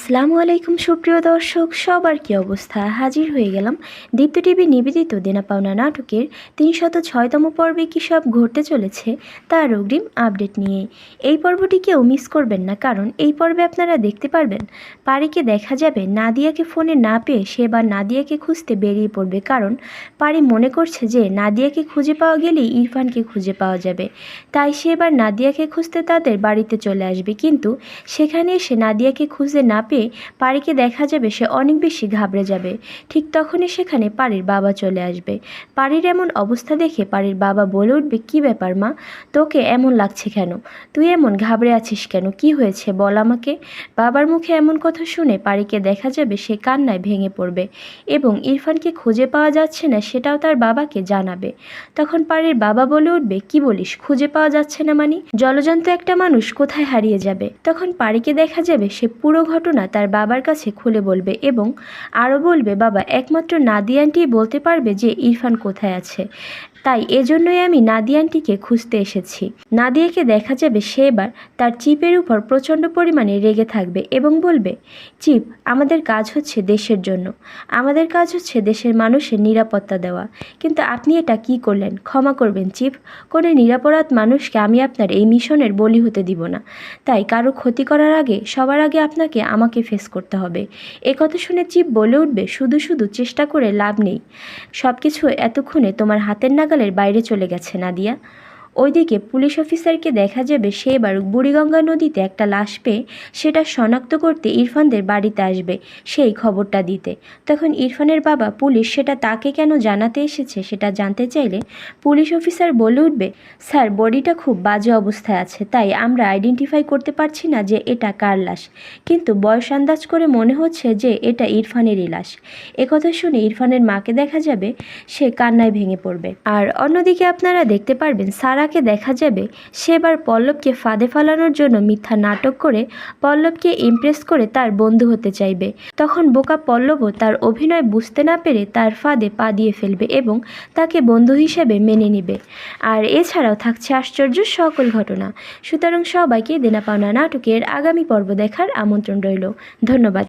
আসসালামু আলাইকুম সুপ্রিয় দর্শক, সবার কি অবস্থা? হাজির হয়ে গেলাম দীপ্ত টিভি নিবেদিত দেনা পাওনা নাটকের ৩০৬তম পর্বে কী সব ঘটতে চলেছে তার অগ্রিম আপডেট নিয়ে। এই পর্বটি কেউ মিস করবেন না, কারণ এই পর্বে আপনারা দেখতে পারবেন পারিকে দেখা যাবে নাদিয়াকে ফোনে না পেয়ে সে এবার নাদিয়াকে খুঁজতে বেরিয়ে পড়বে, কারণ পারি মনে করছে যে নাদিয়াকে খুঁজে পাওয়া গেলেই ইরফানকে খুঁজে পাওয়া যাবে। তাই সে এবার নাদিয়াকে খুঁজতে তাদের বাড়িতে চলে আসবে, কিন্তু সেখানে এসে নাদিয়াকে খুঁজতে না পেয়ে পারিকে দেখা যাবে সে অনেক বেশি ঘাবড়ে যাবে। ঠিক তখনই সেখানে পারির বাবা চলে আসবে। পারির এমন অবস্থা দেখে পারির বাবা বলে উঠবে, কী ব্যাপার মা, তোকে এমন লাগছে কেন? তুই এমন ঘাবড়ে আছিস কেন? কি হয়েছে বল আমাকে। বাবার মুখে এমন কথা শুনে পারিকে দেখা যাবে সে কান্নায় ভেঙে পড়বে এবং ইরফানকে খুঁজে পাওয়া যাচ্ছে না সেটাও তার বাবাকে জানাবে। তখন পারির বাবা বলে উঠবে, কি বলিস, খুঁজে পাওয়া যাচ্ছে না মানে? জলজন্ত একটা মানুষ কোথায় হারিয়ে যাবে? তখন পারিকে দেখা যাবে সে পুরো ঘটনা তার বাবার কাছে খুলে বলবে এবং আরও বলবে, বাবা, একমাত্র নাদিয়া আন্টিই বলতে পারবে যে ইরফান কোথায় আছে, তাই এজন্যই আমি নাদিয়া আন্টিকে খুঁজতে এসেছি। নাদিয়াকে দেখা যাবে সে এবার তার চিপের উপর প্রচণ্ড পরিমাণে রেগে থাকবে এবং বলবে, চিপ, আমাদের কাজ হচ্ছে দেশের জন্য, আমাদের কাজ হচ্ছে দেশের মানুষের নিরাপত্তা দেওয়া, কিন্তু আপনি এটা কি করলেন? ক্ষমা করবেন চিফ, কোনো নিরপরাধ মানুষকে আমি আপনার এই মিশনের বলি হতে দিব না, তাই কারো ক্ষতি করার আগে সবার আগে আপনাকে আমাকে ফেস করতে হবে। একথা শুনে চিপ বলে উঠবে, শুধু শুধু চেষ্টা করে লাভ নেই, সব কিছু এতক্ষণে তোমার হাতের নাগালের বাইরে চলে গেছে নাদিয়া। ওইদিকে পুলিশ অফিসারকে দেখা যাবে সে এবার বুড়িগঙ্গা নদীতে একটা লাশ পেয়ে সেটা শনাক্ত করতে ইরফানদের বাড়িতে আসবে সেই খবরটা দিতে। তখন ইরফানের বাবা পুলিশ সেটা তাকে কেন জানাতে এসেছে সেটা জানতে চাইলে পুলিশ অফিসার বলে উঠবে, স্যার, বডিটা খুব বাজে অবস্থায় আছে, তাই আমরা আইডেন্টিফাই করতে পারছি না যে এটা কার লাশ, কিন্তু বয়স আন্দাজ করে মনে হচ্ছে যে এটা ইরফানেরই লাশ। একথা শুনে ইরফানের মাকে দেখা যাবে সে কান্নায় ভেঙে পড়বে। আর অন্যদিকে আপনারা দেখতে পারবেন সারাকে দেখা যাবে সে এবার পল্লবকে ফাঁদে ফেলানোর জন্য মিথ্যা নাটক করে পল্লবকে ইমপ্রেস করে তার বন্ধু হতে চাইবে। তখন বোকা পল্লবও তার অভিনয় বুঝতে না পেরে তার ফাঁদে পা দিয়ে ফেলবে এবং তাকে বন্ধু হিসেবে মেনে নেবে। আর এছাড়াও থাকছে আশ্চর্য সকল ঘটনা। সুতরাং সবাইকে দেনা পাওনা নাটকের আগামী পর্ব দেখার আমন্ত্রণ রইল। ধন্যবাদ।